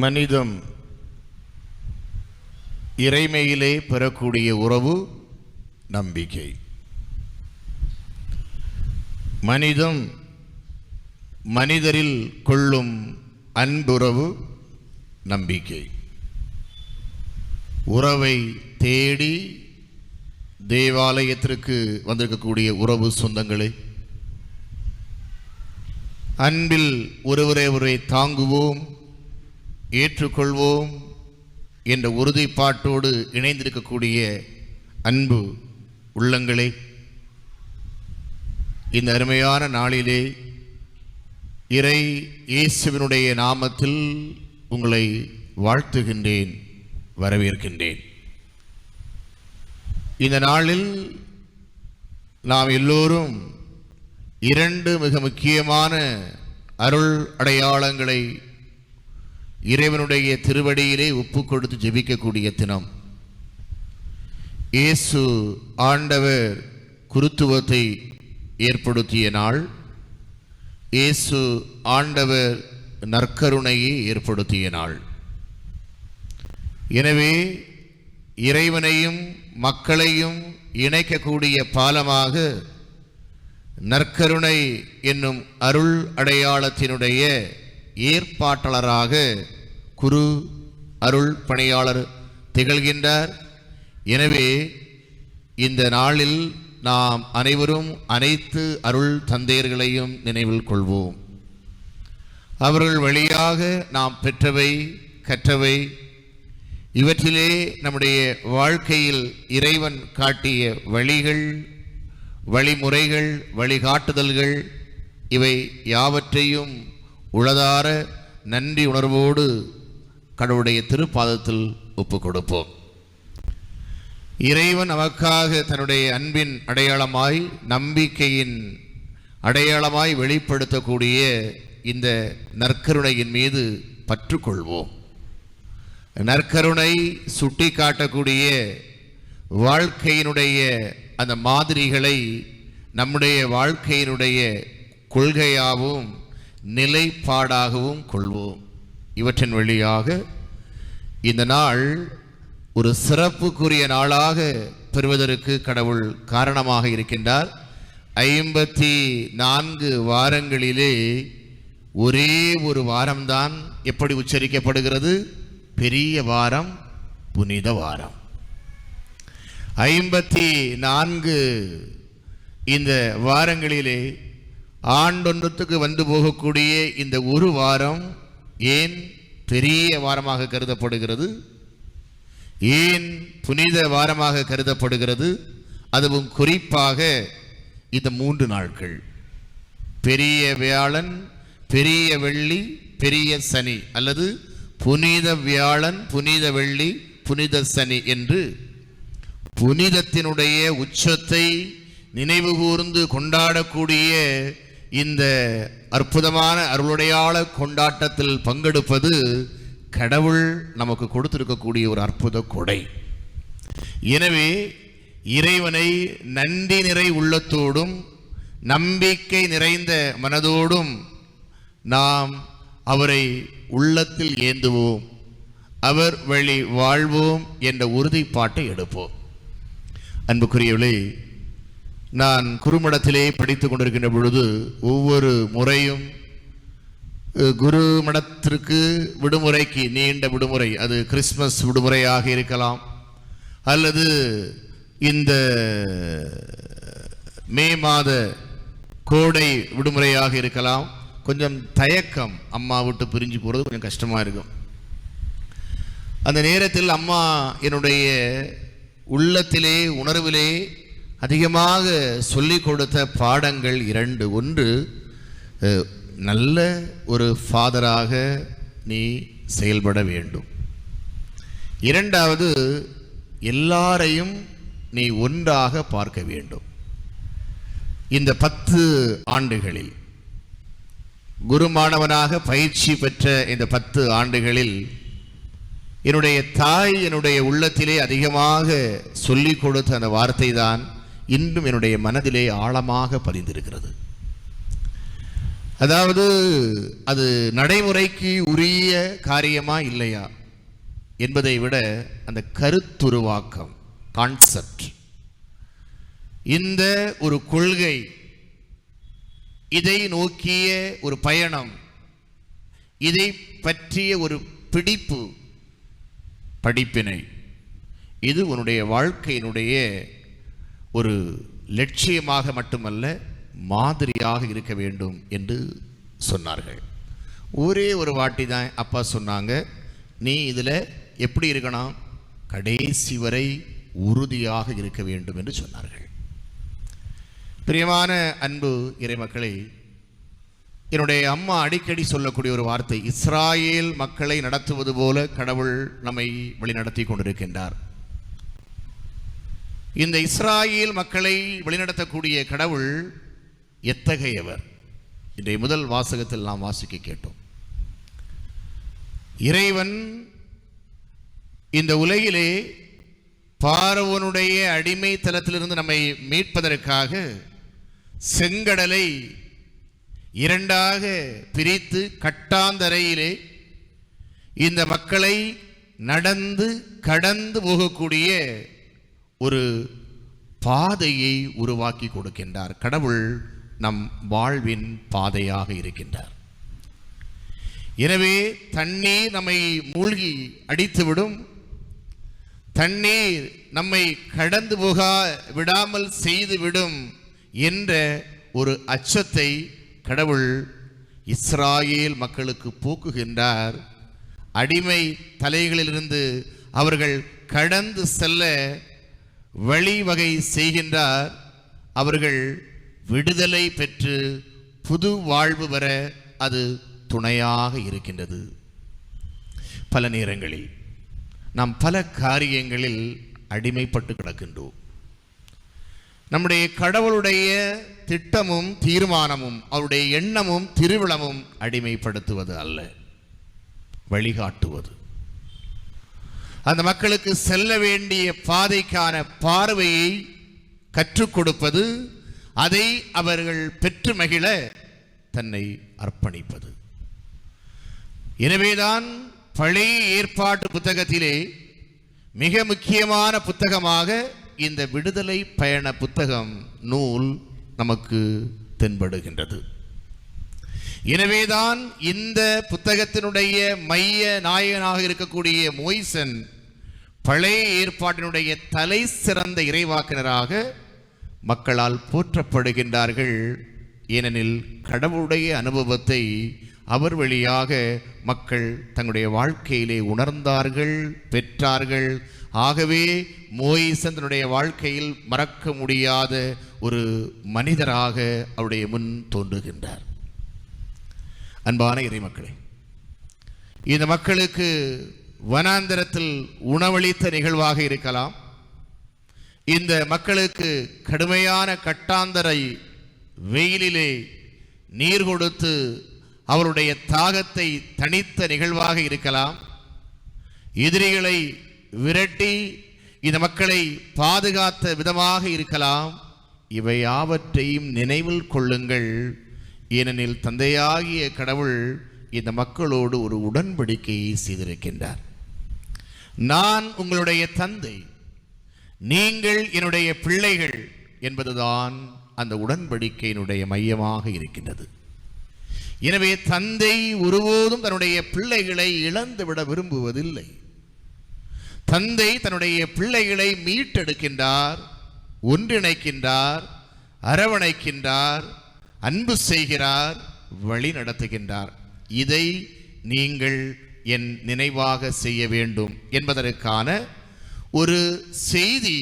மனிதம் இறைமையிலே பெறக்கூடிய உறவு நம்பிக்கை. மனிதம் மனிதரில் கொள்ளும் அன்புறவு நம்பிக்கை. உறவை தேடி தேவாலயத்திற்கு வந்திருக்கக்கூடிய உறவு சொந்தங்களை, அன்பில் ஒருவரை தாங்குவோம், ஏற்றுக்கொள்வோம் என்ற உறுதிப்பாட்டோடு இணைந்திருக்கக்கூடிய அன்பு உள்ளங்களே, இந்த அருமையான நாளிலே இறை இயேசுவினுடைய நாமத்தில் உங்களை வாழ்த்துகின்றேன், வரவேற்கின்றேன். இந்த நாளில் நாம் எல்லோரும் இரண்டு மிக முக்கியமான அருள் அடையாளங்களை இறைவனுடைய திருவடியிலே ஒப்பு கொடுத்து ஜெபிக்கக்கூடிய தினம். இயேசு ஆண்டவர் குருத்துவத்தை ஏற்படுத்திய நாள், இயேசு ஆண்டவர் நற்கருணையை ஏற்படுத்திய நாள். எனவே இறைவனையும் மக்களையும் இணைக்கக்கூடிய பாலமாக நற்கருணை என்னும் அருள் அடையாளத்தினுடைய ஏற்பாட்டாளராக குரு அருள் பணியாளர் திகழ்கின்றார். எனவே இந்த நாளில் நாம் அனைவரும் அனைத்து அருள் தந்தையர்களையும் நினைவில் கொள்வோம். அவர்கள் வழியாக நாம் பெற்றவை, கற்றவை, இவற்றிலே நம்முடைய வாழ்க்கையில் இறைவன் காட்டிய வழிகள், வழிமுறைகள், வழிகாட்டுதல்கள், இவை யாவற்றையும் உளதார நன்றி உணர்வோடு கடவுளுடைய திருப்பாதத்தில் ஒப்பு கொடுப்போம். இறைவன் நமக்காக தன்னுடைய அன்பின் அடையாளமாய், நம்பிக்கையின் அடையாளமாய் வெளிப்படுத்தக்கூடிய இந்த நற்கருணையின் மீது பற்று கொள்வோம். நற்கருணை சுட்டி காட்டக்கூடிய வாழ்க்கையினுடைய அந்த மாதிரிகளை நம்முடைய வாழ்க்கையினுடைய கொள்கையாகவும் நிலைப்பாடாகவும் கொள்வோம். இவற்றின் வழியாக இந்த நாள் ஒரு சிறப்புக்குரிய நாளாக பெறுவதற்கு கடவுள் காரணமாக இருக்கின்றார். 54 வாரங்களிலே ஒரே ஒரு வாரம்தான் எப்படி உச்சரிக்கப்படுகிறது? பெரிய வாரம், புனித வாரம். 54 இந்த வாரங்களிலே ஆண்டொன்றுக்கு வந்து போகக்கூடிய இந்த ஒரு வாரம் ஏன் பெரிய வாரமாக கருதப்படுகிறது? ஏன் புனித வாரமாக கருதப்படுகிறது? அதுவும் குறிப்பாக இந்த 3 நாட்கள், பெரிய வியாழன், பெரிய வெள்ளி, பெரிய சனி, அல்லது புனித வியாழன், புனித வெள்ளி, புனித சனி என்று புனிதத்தினுடைய உச்சத்தை நினைவு கூர்ந்து கொண்டாடக்கூடிய இந்த அற்புதமான அருளுடையாள கொண்டாட்டத்தில் பங்கெடுப்பது கடவுள் நமக்கு கொடுத்திருக்கக்கூடிய ஒரு அற்புத கொடை. எனவே இறைவனை நன்றி நிறை உள்ளத்தோடும் நம்பிக்கை நிறைந்த மனதோடும் நாம் அவரை உள்ளத்தில் ஏந்துவோம், அவர் வழி வாழ்வோம் என்ற உறுதிப்பாட்டை எடுப்போம். அன்புக்குரியவர்களே, நான் குருமடத்திலே படித்து கொண்டிருக்கின்ற பொழுது ஒவ்வொரு முறையும் குரு மடத்திற்கு விடுமுறைக்கு, நீண்ட விடுமுறை, அது கிறிஸ்மஸ் விடுமுறையாக இருக்கலாம், அல்லது இந்த மே மாத கோடை விடுமுறையாக இருக்கலாம், கொஞ்சம் தயக்கம், அம்மா விட்டு பிரிஞ்சு போகிறது கொஞ்சம் கஷ்டமாக இருக்கும். அந்த நேரத்தில் அம்மா என்னுடைய உள்ளத்திலே, உணர்விலே அதிகமாக சொல்லிக் கொடுத்த பாடங்கள் 2. ஒன்று, நல்ல ஒரு ஃபாதராக நீ செயல்பட வேண்டும். 2வது, எல்லாரையும் நீ ஒன்றாக பார்க்க வேண்டும். இந்த 10 ஆண்டுகளில், குருமானவனாக பயிற்சி பெற்ற இந்த 10 ஆண்டுகளில் என்னுடைய தாய் என்னுடைய உள்ளத்திலே அதிகமாக சொல்லிக் கொடுத்த அந்த வார்த்தை தான் இன்றும் என்னுடைய மனதிலே ஆழமாக பதிந்திருக்கிறது. அதாவது அது நடைமுறைக்கு உரிய காரியமா இல்லையா என்பதை விட அந்த கருத்துருவாக்கம், கான்செப்ட், இந்த ஒரு கொள்கை, இதை நோக்கிய ஒரு பயணம், இதை பற்றிய ஒரு பிடிப்பு, படிப்பினை, இது உன்னுடைய வாழ்க்கையினுடைய ஒரு லட்சியமாக மட்டுமல்ல, மாதிரியாக இருக்க வேண்டும் என்று சொன்னார்கள். ஒரே ஒரு வாட்டி தான் அப்பா சொன்னாங்க, நீ இதில் எப்படி இருக்கணும், கடைசி வரை உறுதியாக இருக்க வேண்டும் என்று சொன்னார்கள். பிரியமான அன்பு இறைமக்களை, என்னுடைய அம்மா அடிக்கடி சொல்லக்கூடிய ஒரு வார்த்தை, இஸ்ராயேல் மக்களை நடத்துவது போல கடவுள் நம்மை வழிநடத்தி கொண்டிருக்கின்றார். இந்த இஸ்ராயேல் மக்களை வழிநடத்தக்கூடிய கடவுள் எத்தகையவர்? இன்றைய முதல் வாசகத்தில் நாம் வாசிக்க கேட்டோம். இறைவன் இந்த உலகிலே பார்வோனுடைய அடிமை தலத்திலிருந்து நம்மை மீட்பதற்காக செங்கடலை இரண்டாக பிரித்து கட்டாந்தரையிலே இந்த மக்களை நடந்து கடந்து போகக்கூடிய ஒரு பாதையை உருவாக்கி கொடுக்கின்றார். கடவுள் நம் வாழ்வின் பாதையாக இருக்கின்றார். எனவே தண்ணீர் நம்மை மூழ்கி அடித்துவிடும், தண்ணீர் நம்மை கடந்து போக விடாமல் செய்துவிடும் என்ற ஒரு அச்சத்தை கடவுள் இஸ்ராயேல் மக்களுக்கு போக்குகின்றார். அடிமை தலைகளிலிருந்து அவர்கள் கடந்து செல்ல வழிவகை செய்கின்றார். அவர்கள் விடுதலை பெற்று புது வாழ்வு பெற அது துணையாக இருக்கின்றது. பல நேரங்களில் நாம் பல காரியங்களில் அடிமைப்பட்டு கிடக்கின்றோம். நம்முடைய கடவுளுடைய திட்டமும் தீர்மானமும் அவருடைய எண்ணமும் திருவிழமும் அடிமைப்படுத்துவது அல்ல, வழிகாட்டுவது. அந்த மக்களுக்கு செல்ல வேண்டிய பாதைக்கான பார்வையை கற்றுக் கொடுப்பது, அதை அவர்கள் பெற்று மகிழ தன்னை அர்ப்பணிப்பது. எனவேதான் பழைய ஏற்பாட்டு புத்தகத்திலே மிக முக்கியமான புத்தகமாக இந்த விடுதலை பயண புத்தகம் நூல் நமக்கு தென்படுகின்றது. எனவேதான் இந்த புத்தகத்தினுடைய மைய நாயகனாக இருக்கக்கூடிய மோய்சன் பழைய ஏற்பாட்டினுடைய தலை சிறந்த இறைவாக்கினராக மக்களால் போற்றப்படுகின்றார்கள். ஏனெனில் கடவுளுடைய அனுபவத்தை அவர் வழியாக மக்கள் தங்களுடைய வாழ்க்கையிலே உணர்ந்தார்கள், பெற்றார்கள். ஆகவே மோய்சன் தன்னுடைய வாழ்க்கையில் மறக்க முடியாத ஒரு மனிதராக அவருடைய முன் தோன்றுகின்றார். அன்பான இறைமக்களே, இந்த மக்களுக்கு வனாந்தரத்தில் உணவளித்த நிகழ்வாக இருக்கலாம், இந்த மக்களுக்கு கடுமையான கட்டாந்தரை வெயிலிலே நீர் கொடுத்து அவருடைய தாகத்தை தணித்த நிகழ்வாக இருக்கலாம், எதிரிகளை விரட்டி இந்த மக்களை பாதுகாத்த விதமாக இருக்கலாம். இவை யாவற்றையும் நினைவில் கொள்ளுங்கள். ஏனெனில் தந்தையாகிய கடவுள் இந்த மக்களோடு ஒரு உடன்படிக்கையை செய்திருக்கின்றார். நான் உங்களுடைய தந்தை, நீங்கள் என்னுடைய பிள்ளைகள் என்பதுதான் அந்த உடன்படிக்கையினுடைய மையமாக இருக்கின்றது. எனவே தந்தை ஒருபோதும் தன்னுடைய பிள்ளைகளை இழந்துவிட விரும்புவதில்லை. தந்தை தன்னுடைய பிள்ளைகளை மீட்டெடுக்கின்றார், ஒன்றிணைக்கின்றார், அரவணைக்கின்றார், அன்பு செய்கிறார், வழி நடத்துகின்றார். இதை நீங்கள் என் நினைவாக செய்ய வேண்டும் என்பதற்கான ஒரு செய்தி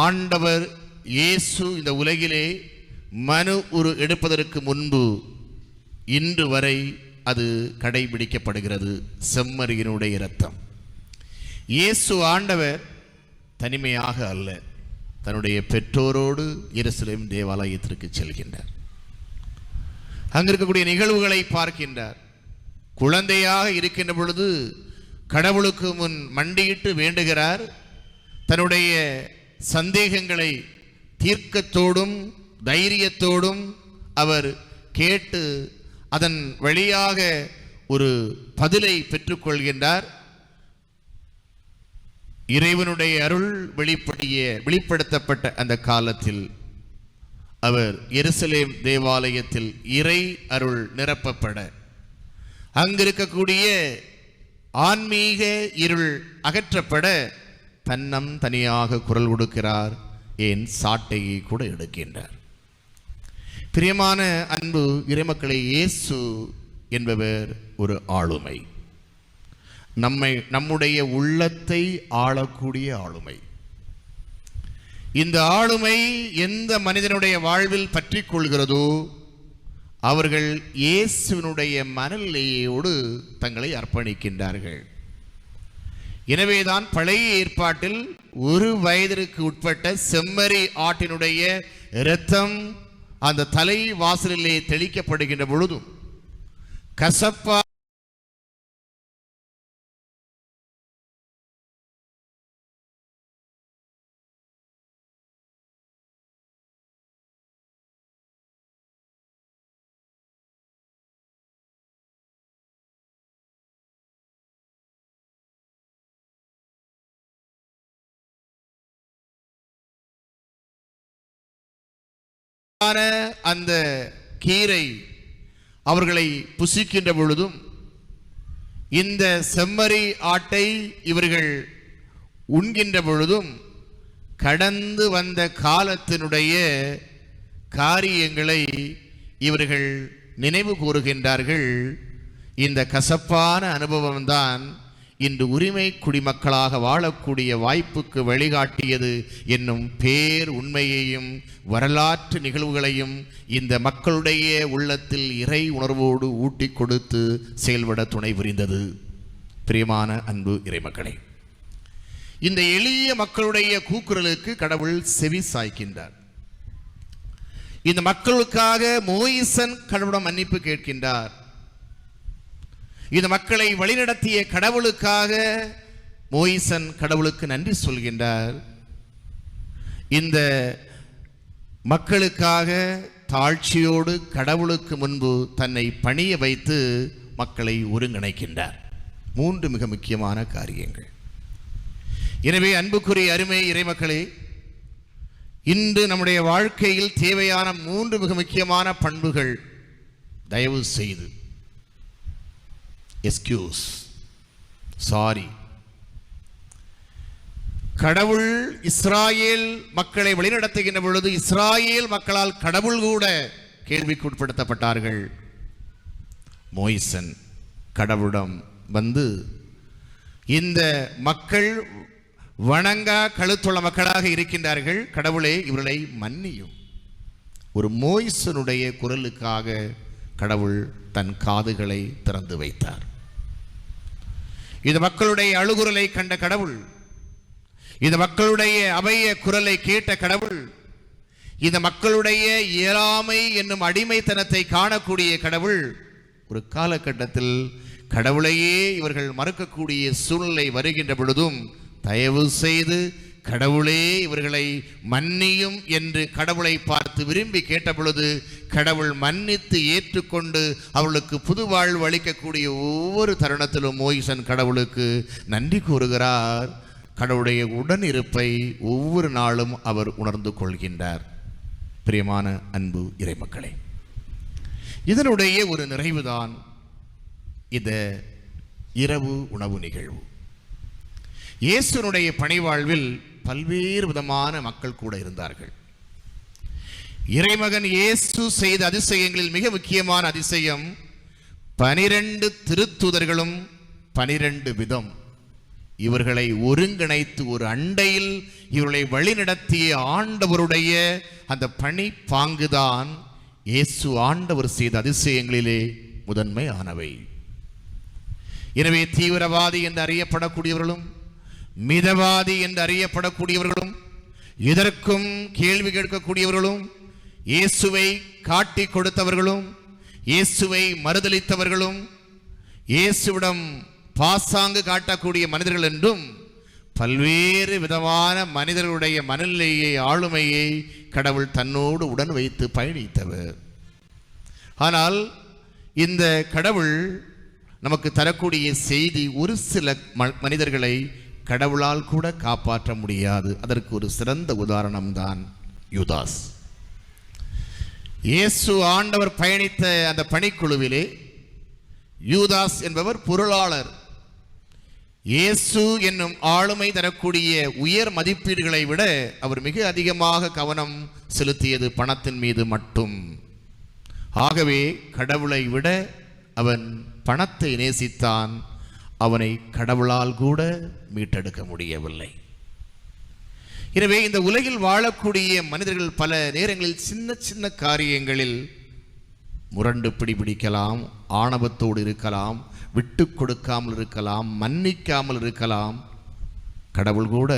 ஆண்டவர் இயேசு இந்த உலகிலே மனு உரு எடுப்பதற்கு முன்பு இன்று வரை அது கடைபிடிக்கப்படுகிறது. செம்மறியினுடைய இரத்தம். இயேசு ஆண்டவர் தனிமையாக அல்ல, தன்னுடைய பெற்றோரோடு எருசலேம் தேவாலயத்திற்கு செல்கின்றார். அங்கு இருக்கக்கூடிய நிகழ்வுகளை பார்க்கின்றார். குழந்தையாக இருக்கின்ற பொழுது கடவுளுக்கு முன் மண்டியிட்டு வேண்டுகிறார். தன்னுடைய சந்தேகங்களை தீர்க்கத்தோடும் தைரியத்தோடும் அவர் கேட்டு அதன் வழியாக ஒரு பதிலை பெற்றுக்கொள்கின்றார். இறைவனுடைய அருள் வெளிப்படுத்தப்பட்ட அந்த காலத்தில் அவர் எருசலேம் தேவாலயத்தில் இறை அருள் நிரப்பப்பட அங்கிருக்கக்கூடிய ஆன்மீக இருள் அகற்றப்பட தன்னம் தனியாக குரல் கொடுக்கிறார். ஏன் சாட்டையை கூட எடுக்கின்றார். பிரியமான அன்பு இறைமக்களை, இயேசு என்பவர் ஒரு ஆளுமை, நம்முடைய உள்ளத்தை ஆளக்கூடிய ஆளுமை. இந்த ஆளுமை எந்த மனிதனுடைய வாழ்வில் பற்றி கொள்கிறதோ அவர்கள் இயேசுவினுடைய மனநிலையோடு தங்களை அர்ப்பணிக்கின்றார்கள். எனவேதான் பழைய ஏற்பாட்டில் ஒரு வயதிற்கு உட்பட்ட செம்மறி ஆட்டினுடைய இரத்தம் அந்த தலை வாசலிலே தெளிக்கப்படுகின்ற பொழுதும் கசப்பா அந்த கீரை அவர்களை புசிக்கின்ற பொழுதும் இந்த செம்மறி ஆட்டை இவர்கள் உண்கின்ற பொழுதும் கடந்து வந்த காலத்தினுடைய காரியங்களை இவர்கள் நினைவு கூறுகின்றார்கள். இந்த கசப்பான அனுபவம்தான் இன்று உரிமை குடிமக்களாக வாழக்கூடிய வாய்ப்புக்கு வழிகாட்டியது என்னும் பேர் உண்மையையும் வரலாற்று நிகழ்வுகளையும் இந்த மக்களுடைய உள்ளத்தில் இறை உணர்வோடு ஊட்டி கொடுத்து செயல்பட துணை புரிந்தது. பிரியமான அன்பு இறைமக்களே, இந்த எளிய மக்களுடைய கூக்குரலுக்கு கடவுள் செவி சாய்க்கின்றார். இந்த மக்களுக்காக மோயிசன் கடவுளிடம் மன்னிப்பு கேட்கின்றார். இந்த மக்களை வழிநடத்திய கடவுளுக்காக மோயிசன் கடவுளுக்கு நன்றி சொல்கின்றார். இந்த மக்களுக்காக தாழ்ச்சியோடு கடவுளுக்கு முன்பு தன்னை பணிய வைத்து மக்களை ஒருங்கிணைக்கின்றார். 3 மிக முக்கியமான காரியங்கள். எனவே அன்புக்குரிய அருமை இறைமக்களே, இன்று நம்முடைய வாழ்க்கையில் தேவையான 3 மிக முக்கியமான பண்புகள் தயவு செய்து சாரி. கடவுள் இஸ்ராயேல் மக்களை வழிநடத்துகின்ற பொழுது இஸ்ராயேல் மக்களால் கடவுள் கூட கேள்விக்கு உட்படுத்தப்பட்டார்கள். மோயிசன் கடவுளிடம் வந்து இந்த மக்கள் வணங்கா கழுத்துள்ள மக்களாக இருக்கின்றார்கள், கடவுளே இவர்களை மன்னியும். ஒரு மோயிசனுடைய குரலுக்காக கடவுள் தன் காதுகளை திறந்து வைத்தார். இந்த மக்களுடைய அழுகுரலை கண்ட கடவுள், இந்த மக்களுடைய அபய குரலை கேட்ட கடவுள், இந்த மக்களுடைய இயலாமை என்னும் அடிமைத்தனத்தை காணக்கூடிய கடவுள் ஒரு காலகட்டத்தில் கடவுளையே இவர்கள் மறுக்கக்கூடிய சூழ்நிலை வருகின்ற பொழுதும் தயவு செய்து கடவுளே இவர்களை மன்னியும் என்று கடவுளை பார்த்து விரும்பி கேட்ட பொழுது கடவுள் மன்னித்து ஏற்றுக்கொண்டு அவர்களுக்கு புது வாழ்வு அளிக்கக்கூடிய ஒவ்வொரு தருணத்திலும் மோயிசன் கடவுளுக்கு நன்றி கூறுகிறார். கடவுளுடைய உடனிருப்பை ஒவ்வொரு நாளும் அவர் உணர்ந்து கொள்கின்றார். பிரியமான அன்பு இறைமக்களே, இதனுடைய ஒரு நிறைவுதான் இந்த இரவு உணவு நிகழ்வு. இயேசுனுடைய பணிவாழ்வில் பல்வேறு விதமான மக்கள் கூட இருந்தார்கள். இறைமகன் இயேசு செய்த அதிசயங்களில் மிக முக்கியமான அதிசயம் 12 திருத்தூதர்களும் 12 விதம் இவர்களை ஒருங்கிணைத்து ஒரு அண்டையில் இவர்களை வழிநடத்திய ஆண்டவருடைய அந்த பணி பாங்குதான் இயேசு ஆண்டவர் செய்த அதிசயங்களிலே முதன்மை ஆனவை. எனவே தீவிரவாதி என்று அறியப்படக்கூடியவர்களும் மிதவாதி என்று அறியப்படக்கூடியவர்களும் இதற்கும் கேள்வி கேட்கக்கூடியவர்களும் இயேசுவை காட்டி கொடுத்தவர்களும் இயேசுவை மறுதலித்தவர்களும் இயேசுவிடம் பாசாங்கு காட்டக்கூடிய மனிதர்கள் என்றும் பல்வேறு விதமான மனிதர்களுடைய மனநிலையை ஆளுமையை கடவுள் தன்னோடு உடன் வைத்து பயணித்தவர். ஆனால் இந்த கடவுள் நமக்கு தரக்கூடிய செய்தி, ஒரு சில மனிதர்களை கடவுளால் கூட காப்பாற்ற முடியாது. அதற்கு ஒரு சிறந்த உதாரணம்தான் யூதாஸ். இயேசு ஆண்டவர் பயணித்த அந்த பணிக்குழுவிலே யூதாஸ் என்பவர் பொருளாளர். இயேசு என்னும் ஆளுமை தரக்கூடிய உயர் மதிப்பீடுகளை விட அவர் மிக அதிகமாக கவனம் செலுத்தியது பணத்தின் மீது மட்டும். ஆகவே கடவுளை விட அவன் பணத்தை நேசித்தான். அவனை கடவுளால் கூட மீட்டெடுக்க முடியவில்லை. எனவே இந்த உலகில் வாழக்கூடிய மனிதர்கள் பல நேரங்களில் சின்ன சின்ன காரியங்களில் முரண்டு பிடிக்கலாம், ஆணவத்தோடு இருக்கலாம், விட்டு கொடுக்காமல் இருக்கலாம், மன்னிக்காமல் இருக்கலாம். கடவுள் கூட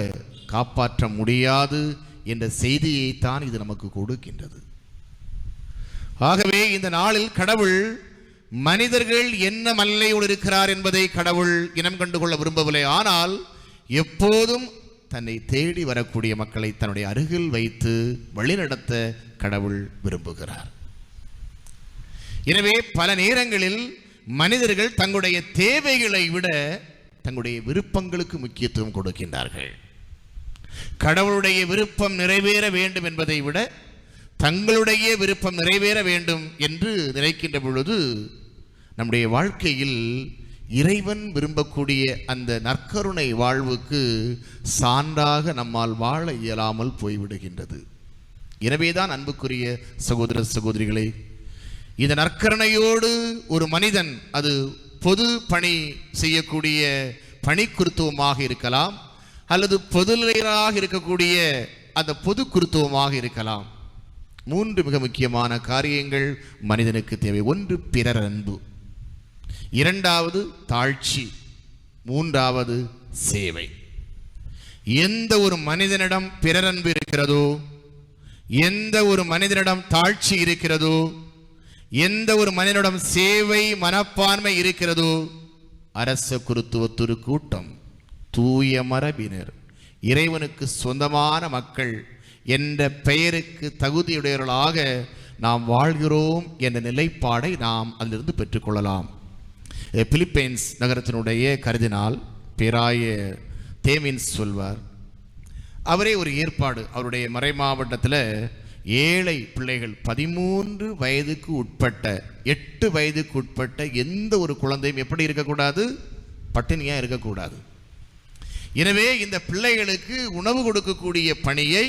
காப்பாற்ற முடியாது என்ற செய்தியைத்தான் இது நமக்கு கொடுக்கின்றது. ஆகவே இந்த நாளில் கடவுள் மனிதர்கள் என்ன மல்லையோடு இருக்கிறார் என்பதை கடவுள் இனம் கண்டுகொள்ள விரும்பவில்லை. ஆனால் எப்போதும் தன்னை தேடி வரக்கூடிய மக்களை தன்னுடைய அருகில் வைத்து வழிநடத்த கடவுள் விரும்புகிறார். எனவே பல நேரங்களில் மனிதர்கள் தங்களுடைய தேவைகளை விட தங்களுடைய விருப்பங்களுக்கு முக்கியத்துவம் கொடுக்கின்றார்கள். கடவுளுடைய விருப்பம் நிறைவேற வேண்டும் என்பதை விட தங்களுடைய விருப்பம் நிறைவேற வேண்டும் என்று நினைக்கின்ற பொழுது நம்முடைய வாழ்க்கையில் இறைவன் விரும்பக்கூடிய அந்த நற்கருணை வாழ்வுக்கு சான்றாக நம்மால் வாழ இயலாமல் போய்விடுகின்றது. எனவேதான் அன்புக்குரிய சகோதர சகோதரிகளே, இந்த நற்கருணையோடு ஒரு மனிதன், அது பொது பணி செய்யக்கூடிய பணிக்குருத்துவமாக இருக்கலாம், அல்லது பொதுநிலையாக இருக்கக்கூடிய அந்த பொது குருத்துவமாக இருக்கலாம். 3 மிக முக்கியமான காரியங்கள் மனிதனுக்கு தேவை. 1 பிறர் அன்பு, 2வது தாழ்ச்சி, 3வது சேவை. எந்த ஒரு மனிதனிடம் பிறர் அன்பு இருக்கிறதோ, எந்த ஒரு மனிதனிடம் தாழ்ச்சி இருக்கிறதோ, எந்த ஒரு மனிதனிடம் சேவை மனப்பான்மை இருக்கிறதோ, அரச குருத்துவத்தொரு கூட்டம், தூய மரபினர், இறைவனுக்கு சொந்தமான மக்கள் என்ற பெயருக்கு தகுதியுடையவர்களாக நாம் வாழ்கிறோம் என்ற நிலைப்பாடை நாம் அதிலிருந்து பெற்றுக்கொள்ளலாம். பிலிப்பைன்ஸ் நகரத்தினுடைய கர்தினால் பேராய தேமின்ஸ் சொல்வார். அவரே ஒரு ஏற்பாடு, அவருடைய மறை மாவட்டத்தில் ஏழை பிள்ளைகள் 13 வயதுக்கு உட்பட்ட 8 வயதுக்கு உட்பட்ட எந்த ஒரு குழந்தையும் எப்படி இருக்கக்கூடாது? பட்டினியாக இருக்கக்கூடாது. எனவே இந்த பிள்ளைகளுக்கு உணவு கொடுக்கக்கூடிய பணியை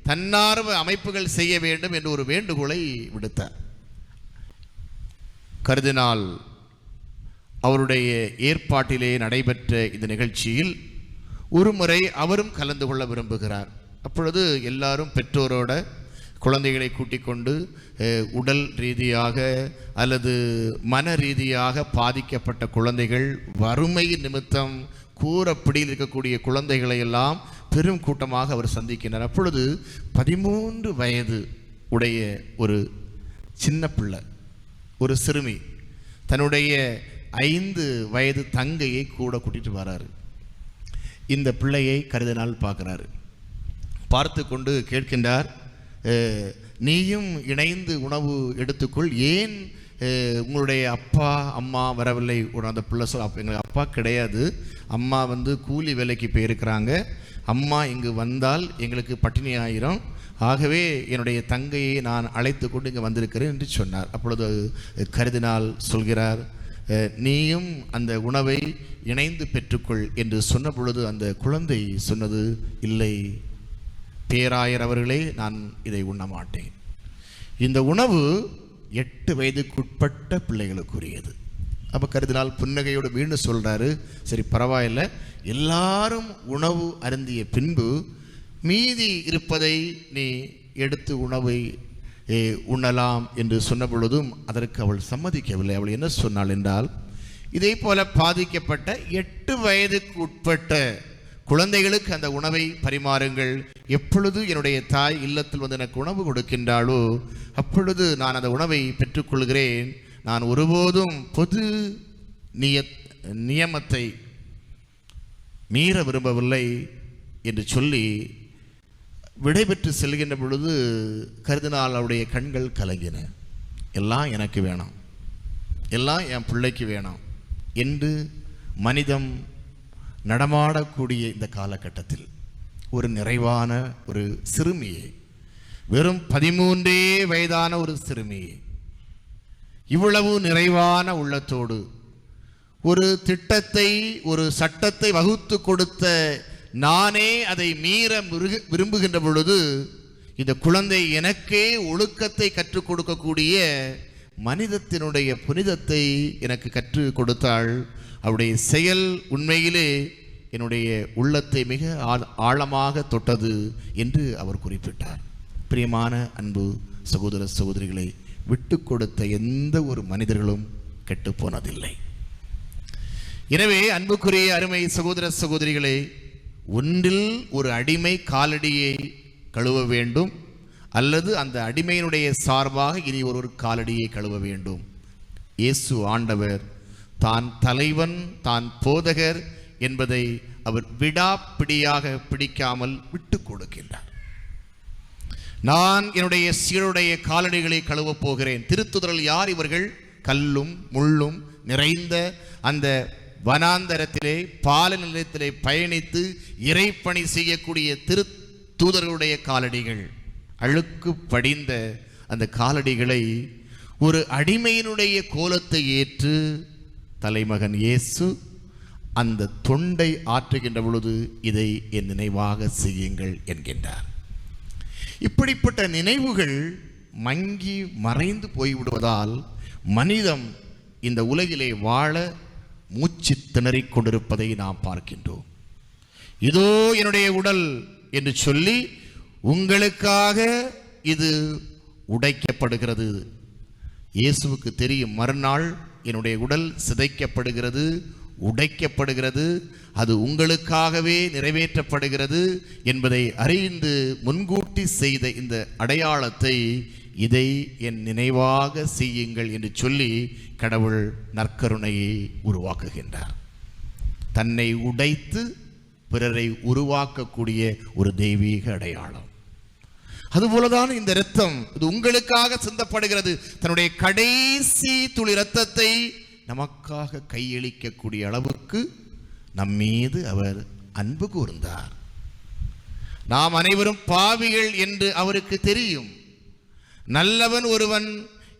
தன்னார்வ அமைப்புகள் செய்ய வேண்டும் என்று ஒரு வேண்டுகோளை விடுத்தார். கர்தினால் அவருடைய ஏற்பாட்டிலே நடைபெற்ற இந்த நிகழ்ச்சியில் ஒரு முறை அவரும் கலந்து கொள்ள விரும்புகிறார். அப்பொழுது எல்லாரும் பெற்றோரோட குழந்தைகளை கூட்டிக் கொண்டு உடல் ரீதியாக அல்லது மன ரீதியாக பாதிக்கப்பட்ட குழந்தைகள், வறுமை நிமித்தம் கூரப்பிடியில் இருக்கக்கூடிய குழந்தைகளை எல்லாம் பெரும் கூட்டமாக அவர் சந்திக்கின்றார். அப்பொழுது 13 வயது உடைய ஒரு சின்ன பிள்ளை, ஒரு சிறுமி தன்னுடைய 5 வயது தங்கையை கூட கூட்டிட்டு வராரு. இந்த பிள்ளையை கர்தினால் பார்க்கிறாரு. பார்த்து கொண்டு கேட்கின்றார், நீயும் இணைந்து உணவு எடுத்துக்கொள், ஏன் உங்களுடைய அப்பா அம்மா வரவில்லை? அந்த பிள்ளை சொல், எங்களுக்கு அப்பா கிடையாது, அம்மா கூலி வேலைக்கு போயிருக்கிறாங்க, அம்மா இங்கு வந்தால் எங்களுக்கு பட்டினி ஆயிரும், ஆகவே என்னுடைய தங்கையை நான் அழைத்து கொண்டு இங்கே வந்திருக்கிறேன் என்று சொன்னார். அப்பொழுது கர்தினால் சொல்கிறார், நீயும் அந்த உணவை இணைந்து பெற்றுக்கொள் என்று சொன்ன பொழுது அந்த குழந்தை சொன்னது, இல்லை பேராயர் அவர்களே, நான் இதை உண்ண மாட்டேன். இந்த உணவு 8 வயதுக்குட்பட்ட பிள்ளைகளுக்குரியது. அப்போ கர்தினால் புன்னகையோடு மீண்டும் சொல்கிறாரு, சரி பரவாயில்லை, எல்லாரும் உணவு அருந்திய பின்பு மீதி இருப்பதை நீ எடுத்து உணவை உண்ணலாம் என்று சொன்ன பொழுதும் அதற்கு அவள் சம்மதிக்கவில்லை. அவள் என்ன சொன்னாள் என்றால், இதே போல பாதிக்கப்பட்ட 8 வயதுக்கு உட்பட்ட குழந்தைகளுக்கு அந்த உணவை பரிமாறுங்கள். எப்பொழுது என்னுடைய தாய் இல்லத்தில் எனக்கு உணவு கொடுக்கின்றாளோ அப்பொழுது நான் அந்த உணவை பெற்றுக்கொள்கிறேன். நான் ஒருபோதும் பொது நியமத்தை மீற விரும்பவில்லை என்று சொல்லி விடைபெற்று செல்கின்ற பொழுது கர்தினால் அவருடைய கண்கள் கலங்கின. எல்லாம் எனக்கு வேணும், எல்லாம் என் பிள்ளைக்கு வேணும் என்று மனிதம் நடமாடக்கூடிய இந்த காலகட்டத்தில் ஒரு நிறைவான ஒரு சிறுமியை, வெறும் 13 வயதான ஒரு சிறுமியை, இவ்வளவு நிறைவான உள்ளத்தோடு ஒரு திட்டத்தை, ஒரு சட்டத்தை வகுத்து கொடுத்த நானே அதை மீற விரும்புகின்ற பொழுது, இந்த குழந்தை எனக்கே ஒழுக்கத்தை கற்றுக் கொடுக்கக்கூடிய மனிதத்தினுடைய புனிதத்தை எனக்கு கற்றுக் கொடுத்தாள். அவருடைய செயல் உண்மையிலே என்னுடைய உள்ளத்தை மிக ஆழமாக தொட்டது என்று அவர் குறிப்பிட்டார். பிரியமான அன்பு சகோதர சகோதரிகளை, விட்டு கொடுத்த எந்த ஒரு மனிதர்களும் கெட்டு போனதில்லை. எனவே அன்புக்குரிய அருமை சகோதர சகோதரிகளே, ஒன்றில் ஒரு அடிமை காலடியை கழுவ வேண்டும், அல்லது அந்த அடிமையினுடைய சார்பாக இனி ஒரு காலடியை கழுவ வேண்டும். இயேசு ஆண்டவர் தான் தலைவன், தான் போதகர் என்பதை அவர் விடாப்பிடியாக பிடிக்காமல் விட்டு கொடுக்கின்றார். நான் என்னுடைய சீருடைய காலடிகளை கழுவப் போகிறேன். திருத்துதரில் யார் இவர்கள்? கல்லும் முள்ளும் நிறைந்த அந்த வனாந்தரத்திலே பால நிலையத்திலே பயணித்து இறைப்பணி செய்யக்கூடிய தூதர்களுடைய காலடிகள், அழுக்கு படிந்த அந்த காலடிகளை ஒரு அடிமையினுடைய கோலத்தை ஏற்று தலைமகன் இயேசு அந்த தொண்டை ஆற்றுகின்ற பொழுது இதை என் நினைவாக செய்யுங்கள் என்கின்றார். இப்படிப்பட்ட நினைவுகள் மங்கி மறைந்து போய்விடுவதால் மனிதம் இந்த உலகிலே வாழ மூச்சு திணறிக் கொண்டிருப்பதை நாம் பார்க்கின்றோம். இதோ என்னுடைய உடல் என்று சொல்லி உங்களுக்காக இது உடைக்கப்படுகிறது. இயேசுவுக்கு தெரியும், மறுநாள் என்னுடைய உடல் சிதைக்கப்படுகிறது, உடைக்கப்படுகிறது, அது உங்களுக்காகவே நிறைவேற்றப்படுகிறது என்பதை அறிந்து முன்கூட்டி செய்த இந்த அடையாளத்தை இதை என் நினைவாக செய்யுங்கள் என்று சொல்லி கடவுள் நற்கருணையை உருவாக்குகின்றார். தன்னை உடைத்து பிறரை உருவாக்கக்கூடிய ஒரு தெய்வீக அடையாளம். அதுபோலதான் இந்த இரத்தம், இது உங்களுக்காக சிந்தப்படுகிறது. தன்னுடைய கடைசி துளி இரத்தத்தை நமக்காக கையளிக்கக்கூடிய அளவுக்கு நம்மீது அவர் அன்பு கூர்ந்தார். நாம் அனைவரும் பாவிகள் என்று அவருக்கு தெரியும். நல்லவன் ஒருவன்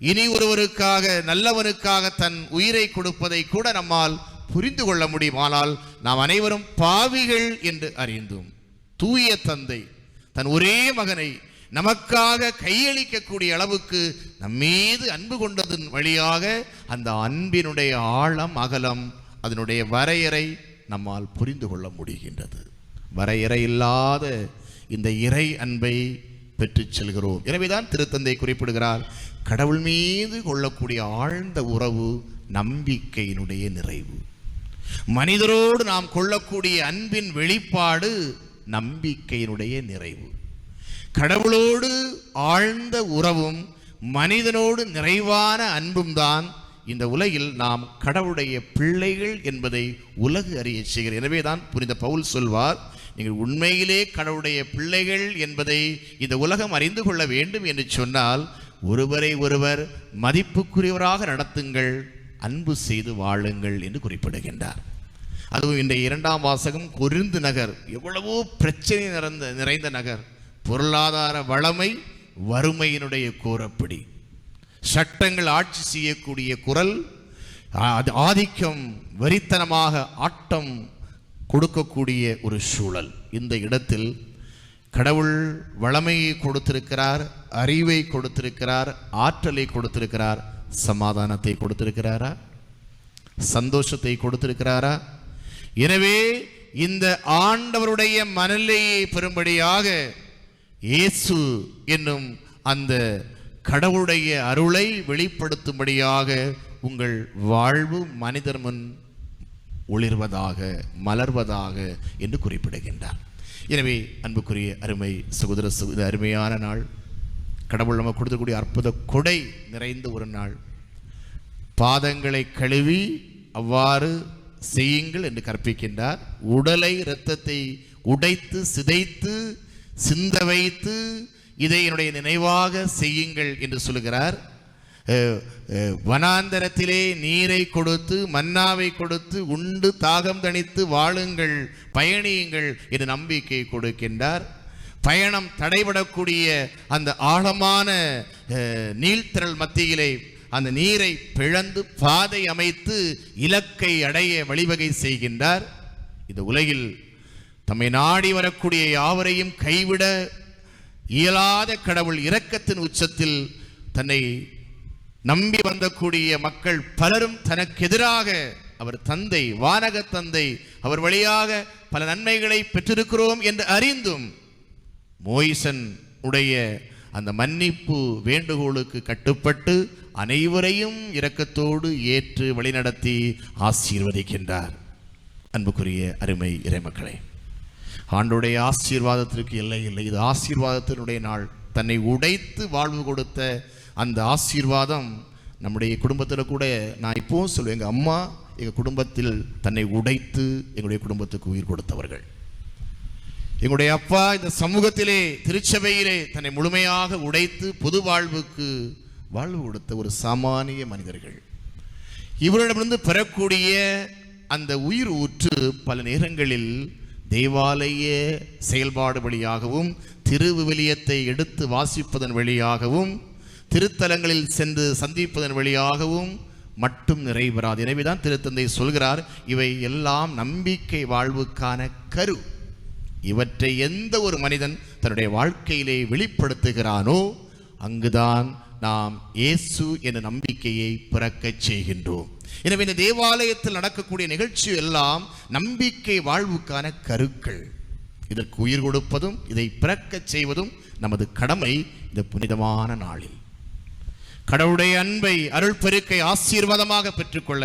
இனி ஒருவருக்காக, நல்லவனுக்காக தன் உயிரை கொடுப்பதை கூட நம்மால் புரிந்து கொள்ள முடியும். ஆனால் நாம் அனைவரும் பாவிகள் என்று அறிந்தும் தூய தந்தை தன் ஒரே மகனை நமக்காக கையளிக்கக்கூடிய அளவுக்கு நம்மீது அன்பு கொண்டதன் வழியாக அந்த அன்பினுடைய ஆழம், அகலம், அதனுடைய வரையறை நம்மால் புரிந்து கொள்ள முடிகின்றது. வரையறை இல்லாத இந்த இறை அன்பை பெற்று செல்கிறோம். எனவேதான் திருத்தந்தை குறிப்பிடுகிறார், கடவுள் மீது கொள்ளக்கூடிய ஆழ்ந்த உறவு நம்பிக்கையினுடைய நிறைவு. மனிதரோடு நாம் கொள்ளக்கூடிய அன்பின் வெளிப்பாடு நம்பிக்கையினுடைய நிறைவு. கடவுளோடு ஆழ்ந்த உறவும் மனிதனோடு நிறைவான அன்பும் தான் இந்த உலகில் நாம் கடவுளுடைய பிள்ளைகள் என்பதை உலகு அறிய செய்கிறது. எனவே தான் புனித பவுல் சொல்வார், நீங்கள் உண்மையிலே கடவுளுடைய பிள்ளைகள் என்பதை இந்த உலகம் அறிந்து கொள்ள வேண்டும் என்று சொன்னால் ஒருவரை ஒருவர் மதிப்புக்குரியவராக நடத்துங்கள், அன்பு செய்து வாழுங்கள் என்று குறிப்பிடுகின்றார். அதுவும் இந்த 2ஆம் வாசகம் கொரிந்து நகர் எவ்வளவோ பிரச்சனை நிறைந்த நகர், பொருளாதார வளமை வறுமையினுடைய கோரப்பிடி, சட்டங்கள் ஆட்சி செய்யக்கூடிய குரல், ஆதிக்கம் வெறித்தனமாக ஆட்டம் கொடுக்கக்கூடிய ஒரு சூழல். இந்த இடத்தில் கடவுள் வளமையை கொடுத்திருக்கிறார், அறிவை கொடுத்திருக்கிறார், ஆற்றலை கொடுத்திருக்கிறார், சமாதானத்தை கொடுத்திருக்கிறாரா, சந்தோஷத்தை கொடுத்திருக்கிறாரா? எனவே இந்த ஆண்டவருடைய மனநிலையை பெறும்படியாக இயேசு என்னும் அந்த கடவுளுடைய அருளை வெளிப்படுத்தும்படியாக உங்கள் வாழ்வு மனிதர் முன் ஒளிர்வதாக, மலர்வதாக என்று குறிப்பிடுகின்றார். எனவே அன்புக்குரிய அருமை சகோதர சகோதரி, அருமையான நாள், கடவுள் நமக்கு கொடுக்கக்கூடிய அற்புத கொடை நிறைந்த ஒரு நாள். பாதங்களை கழுவி அவ்வாறு செய்யுங்கள் என்று கற்பிக்கின்றார். உடலை, இரத்தத்தை உடைத்து சிதைத்து சிந்த வைத்து இதை என்னுடைய நினைவாக செய்யுங்கள் என்று சொல்லுகிறார். வனாந்தரத்திலே நீரை கொடுத்து மன்னாவை கொடுத்து உண்டு தாகம் தணித்து வாழுங்கள், பயணியுங்கள் என்று நம்பிக்கை கொடுக்கின்றார். பயணம் தடைபடக்கூடிய அந்த ஆழமான நீழ்த்திரள் மத்தியிலே அந்த நீரை பிளந்து பாதை அமைத்து இலக்கை அடைய வழிவகை செய்கின்றார். இந்த உலகில் தம்மை நாடி வரக்கூடிய யாவரையும் கைவிட இயலாத கடவுள் இரக்கத்தின் உச்சத்தில் தன்னை நம்பி வந்தக்கூடிய மக்கள் பலரும் தனக்கு எதிராக அவர் தந்தை, வானக தந்தை, அவர் வழியாக பல நன்மைகளை பெற்றிருக்கிறோம் என்று அறிந்தும் மோயிசன் உடைய அந்த மன்னிப்பு வேண்டுகோளுக்கு கட்டுப்பட்டு அனைவரையும் இரக்கத்தோடு ஏற்று வழிநடத்தி ஆசீர்வதிக்கின்றார். அன்புக்குரிய அருமை இறைமக்களே, ஆண்டுடைய ஆசீர்வாதத்திற்கு எல்லை இல்லை. இது ஆசீர்வாதத்தினுடைய நாள். தன்னை உடைத்து வாழ்வு கொடுத்த அந்த ஆசீர்வாதம் நம்முடைய குடும்பத்தில் கூட நான் இப்போவும் சொல்லுவேன், எங்கள் அம்மா எங்கள் குடும்பத்தில் தன்னை உடைத்து எங்களுடைய குடும்பத்துக்கு உயிர் கொடுத்தவர்கள். எங்களுடைய அப்பா இந்த சமூகத்திலே திருச்சபையிலே தன்னை முழுமையாக உடைத்து பொது வாழ்வுக்கு வாழ்வு கொடுத்த ஒரு சாமானிய மனிதர்கள். இவரிடமிருந்து பெறக்கூடிய அந்த உயிர் ஊற்று பல நேரங்களில் தேவாலய செயல்பாடு வழியாகவும் திருவிவிலியத்தை எடுத்து வாசிப்பதன் வழியாகவும் திருத்தலங்களில் சென்று சந்திப்பதன் வழியாகவும் மட்டும் நிறைவேறாது. எனவேதான் திருத்தந்தை சொல்கிறார், இவை எல்லாம் நம்பிக்கை வாழ்வுக்கான கரு. இவற்றை எந்த ஒரு மனிதன் தன்னுடைய வாழ்க்கையிலே வெளிப்படுத்துகிறானோ அங்குதான் நாம் இயேசு என்ற நம்பிக்கையை பிறக்கச் செய்கின்றோம். எனவே இந்த தேவாலயத்தில் நடக்கக்கூடிய நிகழ்ச்சி எல்லாம் நம்பிக்கை வாழ்வுக்கான கருக்கள். இதற்கு உயிர் கொடுப்பதும் இதை பிறக்கச் செய்வதும் நமது கடமை. இந்த புனிதமான நாளில் கடவுளுடைய அன்பை, அருள் பெருக்கை ஆசீர்வாதமாக பெற்றுக்கொள்ள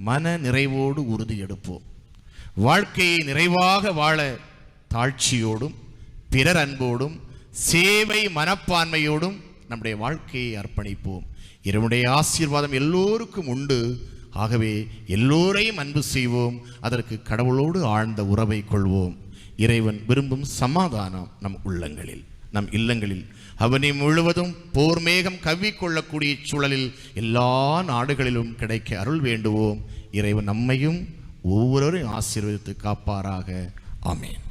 மன நிறைவோடு உறுதி எடுப்போம். வாழ்க்கையை நிறைவாக வாழ தாழ்ச்சியோடும் பிறர் அன்போடும் சேவை மனப்பான்மையோடும் நம்முடைய வாழ்க்கையை அர்ப்பணிப்போம். இறைவனுடைய ஆசீர்வாதம் எல்லோருக்கும் உண்டு. ஆகவே எல்லோரையும் அன்பு செய்வோம். அதற்கு கடவுளோடு ஆழ்ந்த உறவை கொள்வோம். இறைவன் விரும்பும் சமாதானம் நம் உள்ளங்களில், நம் இல்லங்களில் அவனை முழுவதும் போர் மேகம் கவ்விக்கொள்ளக்கூடிய சூழலில் எல்லா நாடுகளிலும் கிடைக்க அருள் வேண்டுவோம். இறைவன் நம்மையும் ஒவ்வொருவரையும் ஆசீர்வதித்து காப்பாராக. ஆமென்.